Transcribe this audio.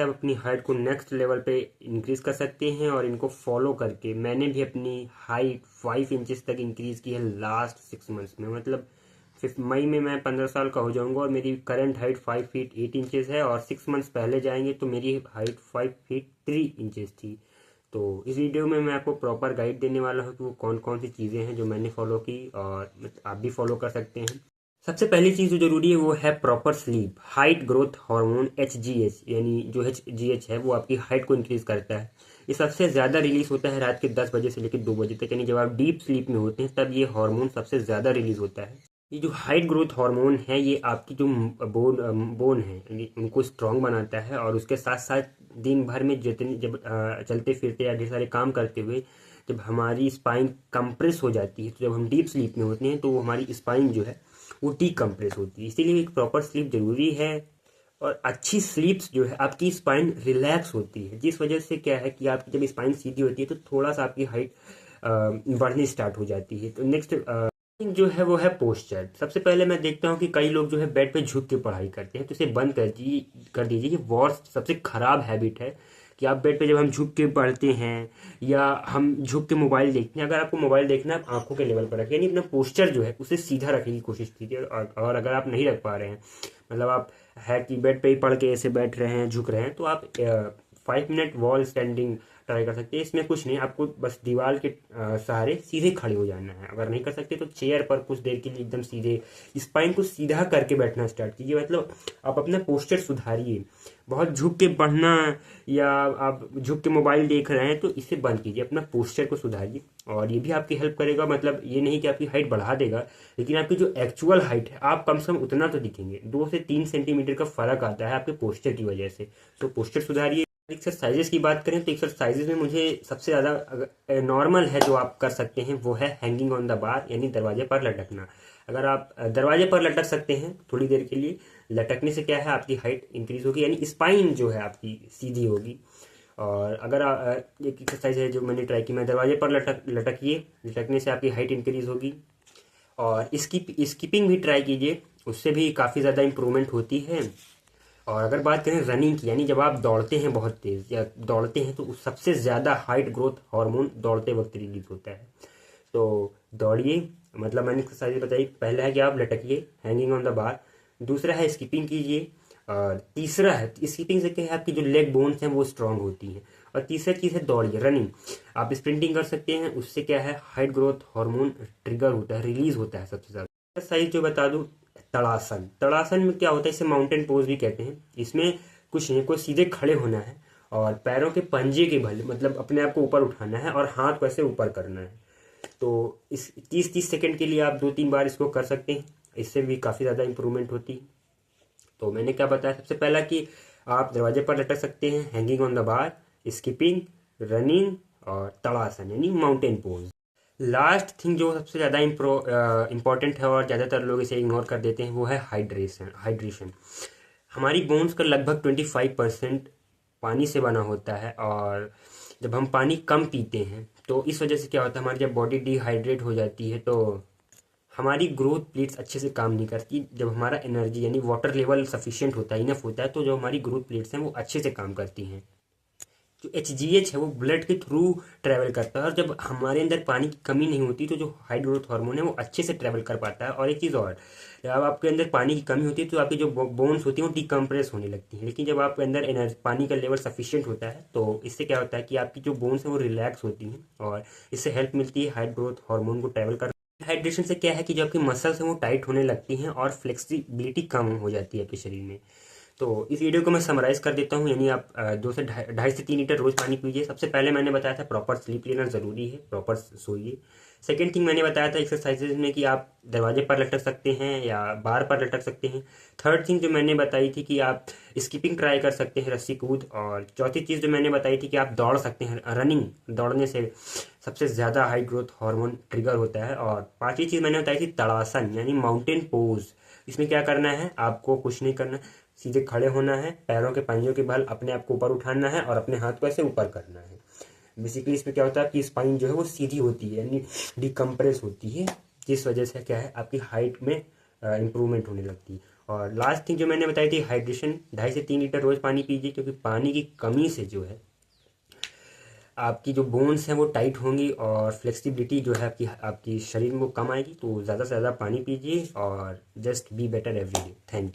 आप अपनी हाइट को नेक्स्ट लेवल पे इंक्रीज़ कर सकते हैं। और इनको फॉलो करके मैंने भी अपनी हाइट 5 इंचेस तक इंक्रीज़ की है लास्ट 6 मंथ्स में। मतलब 5 मई में मैं 15 साल का हो जाऊंगा और मेरी करंट हाइट 5 फीट 8 इंचेस है, और 6 मंथ्स पहले जाएंगे तो मेरी हाइट 5 फीट 3 इंचेस थी। तो इस वीडियो में मैं आपको प्रॉपर गाइड देने वाला हूँ कि वो कौन कौन सी चीज़ें हैं जो मैंने फॉलो की और आप भी फॉलो कर सकते हैं। सबसे पहली चीज़ जो जरूरी है वो है proper sleep. Height growth hormone HGH, यानी जो HGH है वो आपकी हाइट को इंक्रीज करता है। ये सबसे ज़्यादा रिलीज होता है रात के 10 बजे से लेकर 2 बजे तक, यानी जब आप डीप स्लीप में होते हैं तब ये हार्मोन सबसे ज़्यादा रिलीज होता है। ये जो हाइट ग्रोथ हार्मोन है ये आपकी जो बोन है यानी उनको स्ट्रांग बनाता है, और उसके साथ साथ दिन भर में जितने जब चलते फिरते या ढेर सारे काम करते हुए जब हमारी स्पाइन कंप्रेस हो जाती है, तो जब हम डीप स्लीप में होते हैं तो वो हमारी स्पाइन जो है वो डीकम्प्रेस होती है। इसीलिए एक प्रॉपर स्लीप जरूरी है। और अच्छी स्लीप्स जो है आपकी स्पाइन रिलैक्स होती है, जिस वजह से क्या है कि आपकी जब स्पाइन सीधी होती है तो थोड़ा सा आपकी हाइट बढ़नी स्टार्ट हो जाती है। तो नेक्स्ट जो है वो है पोस्चर। सबसे पहले मैं देखता हूँ कि कई लोग जो है बेड पे झुक के पढ़ाई करते हैं, तो इसे बंद कर दीजिए। ये वर्स्ट सबसे खराब हैबिट है कि आप बेड पे जब हम झुक के पढ़ते हैं या हम झुक के मोबाइल देखते हैं। अगर आपको मोबाइल देखना है आप आंखों के लेवल पर रखिए, यानी अपना पोस्चर जो है उसे सीधा रखने की कोशिश कीजिए। और अगर आप नहीं रख पा रहे हैं, मतलब आप है कि बेड पे ही पढ़ के ऐसे बैठ रहे हैं, झुक रहे हैं, तो आप 5 मिनट वॉल स्टैंडिंग ट्राई कर सकते हैं। इसमें कुछ नहीं, आपको बस दीवार के सहारे सीधे खड़े हो जाना है। अगर नहीं कर सकते तो चेयर पर कुछ देर के लिए एकदम सीधे स्पाइन को सीधा करके बैठना स्टार्ट कीजिए। मतलब आप अपना पोस्चर सुधारिए। बहुत झुक के पढ़ना या आप झुक के मोबाइल देख रहे हैं तो इसे बंद कीजिए, अपना पोस्चर को सुधारिए। और ये भी आपकी हेल्प करेगा। मतलब ये नहीं कि आपकी हाइट बढ़ा देगा, लेकिन आपकी जो एक्चुअल हाइट है आप कम से कम उतना तो दिखेंगे। 2 से 3 सेंटीमीटर का फर्क आता है आपके पोस्चर की वजह से। तो पोस्चर सुधारिए। एक्सरसाइजेस की बात करें तो एक्सरसाइजेस में मुझे सबसे ज़्यादा नॉर्मल है जो आप कर सकते हैं वो है हैंगिंग ऑन द बार, यानी दरवाजे पर लटकना। अगर आप दरवाजे पर लटक सकते हैं थोड़ी देर के लिए, लटकने से क्या है आपकी हाइट इंक्रीज होगी, यानी स्पाइन जो है आपकी सीधी होगी। और अगर एक एक्सरसाइज है जो मैंने ट्राई की, मैं दरवाजे पर लटकिए, लटकने से आपकी हाइट इंक्रीज होगी। और स्कीपिंग भी ट्राई कीजिए, उससे भी काफ़ी ज़्यादा इम्प्रूवमेंट होती है। और अगर बात करें रनिंग की, यानी जब आप दौड़ते हैं बहुत तेज या दौड़ते हैं तो सबसे ज़्यादा हाइट ग्रोथ हार्मोन दौड़ते वक्त रिलीज होता है। तो दौड़िए। मतलब मैंने एक्सरसाइज बताई, पहला है कि आप लटकिए हैंगिंग ऑन द बार, दूसरा है स्किपिंग कीजिए, और तीसरा है स्किपिंग से क्या है आपकी जो लेग बोन्स हैं वो स्ट्रांग होती हैं। और तीसरा चीज़ है दौड़िए, रनिंग। आप स्प्रिंटिंग कर सकते हैं, उससे क्या है हाइट ग्रोथ हार्मोन ट्रिगर होता है, रिलीज होता है सबसे ज़्यादा। एक्सरसाइज जो बता दूं, तड़ासन। तड़ासन में क्या होता है, इसे माउंटेन पोज भी कहते हैं। इसमें कुछ नहीं, को सीधे खड़े होना है और पैरों के पंजे के बल मतलब अपने आप को ऊपर उठाना है और हाथ को ऐसे ऊपर करना है। तो इस 30-30 सेकंड के लिए आप 2-3 बार इसको कर सकते हैं, इससे भी काफ़ी ज़्यादा इंप्रूवमेंट होती है। तो मैंने क्या बताया, सबसे पहला कि आप दरवाजे पर लटक सकते हैं, hanging on the bar, skipping, running और तड़ासन यानी माउंटेन पोज। लास्ट थिंग जो सबसे ज़्यादा इम्पोर्टेंट है और ज़्यादातर लोग इसे इग्नोर कर देते हैं वो है हाइड्रेशन। हाइड्रेशन हमारी बोन्स का लगभग 25% पानी से बना होता है, और जब हम पानी कम पीते हैं तो इस वजह से क्या होता है, हमारी जब बॉडी डिहाइड्रेट हो जाती है तो हमारी ग्रोथ प्लेट्स अच्छे से काम नहीं करती। जब हमारा एनर्जी यानी वाटर लेवल सफिशिएंट होता है, इनफ होता है, तो जो हमारी ग्रोथ प्लेट्स हैं वो अच्छे से काम करती हैं। जो HGH है वो ब्लड के थ्रू ट्रैवल करता है, और जब हमारे अंदर पानी की कमी नहीं होती तो जो हाई ग्रोथ हार्मोन है वो अच्छे से ट्रैवल कर पाता है। और एक चीज़ और, जब आपके अंदर पानी की कमी होती है तो आपकी जो बोन्स होती हैं वो डिकम्प्रेस होने लगती हैं। लेकिन जब आपके अंदर एनर्जी पानी का लेवल सफिशिएंट होता है तो इससे क्या होता है कि आपकी जो बोन्स हैं वो रिलैक्स होती हैं, और इससे हेल्प मिलती है हाई ग्रोथ हार्मोन को ट्रैवल कर। हाइड्रेशन से क्या है कि जो आपकी मसल्स हैं वो टाइट होने लगती हैं और फ्लेक्सिबिलिटी कम हो जाती है आपके शरीर में। तो इस वीडियो को मैं समराइज़ कर देता हूँ, यानी आप 2 से ढाई से 3 लीटर रोज़ पानी पीजिए। सबसे पहले मैंने बताया था प्रॉपर स्लीप लेना ज़रूरी है, प्रॉपर सोइए। सेकेंड थिंग मैंने बताया था एक्सरसाइजेज में कि आप दरवाजे पर लटक सकते हैं या बार पर लटक सकते हैं। थर्ड थिंग जो मैंने बताई थी कि आप स्किपिंग ट्राई कर सकते हैं, रस्सी कूद। और चौथी चीज़ जो मैंने बताई थी कि आप दौड़ सकते हैं, रनिंग। दौड़ने से सबसे ज़्यादा हाई ग्रोथ हार्मोन ट्रिगर होता है। और पांचवी चीज़ मैंने बताई थी तड़ासन यानी माउंटेन पोज। इसमें क्या करना है, आपको कुछ नहीं करना, सीधे खड़े होना है, पैरों के पंजों के बल अपने आप को ऊपर उठाना है और अपने हाथ को ऐसे ऊपर करना है। बेसिकली इसमें क्या होता है कि स्पाइन जो है वो सीधी होती है यानी डिकम्प्रेस होती है, जिस वजह से क्या है आपकी हाइट में इंप्रूवमेंट होने लगती है। और लास्ट थिंग जो मैंने बताई थी, हाइड्रेशन, 2.5 से 3 लीटर रोज़ पानी पीजिए, क्योंकि पानी की कमी से जो है आपकी जो बोन्स हैं वो टाइट होंगी और फ्लेक्सिबिलिटी जो है आपकी शरीर में वो कम आएगी। तो ज़्यादा से ज़्यादा पानी पीजिए और just be better every day. Thank you.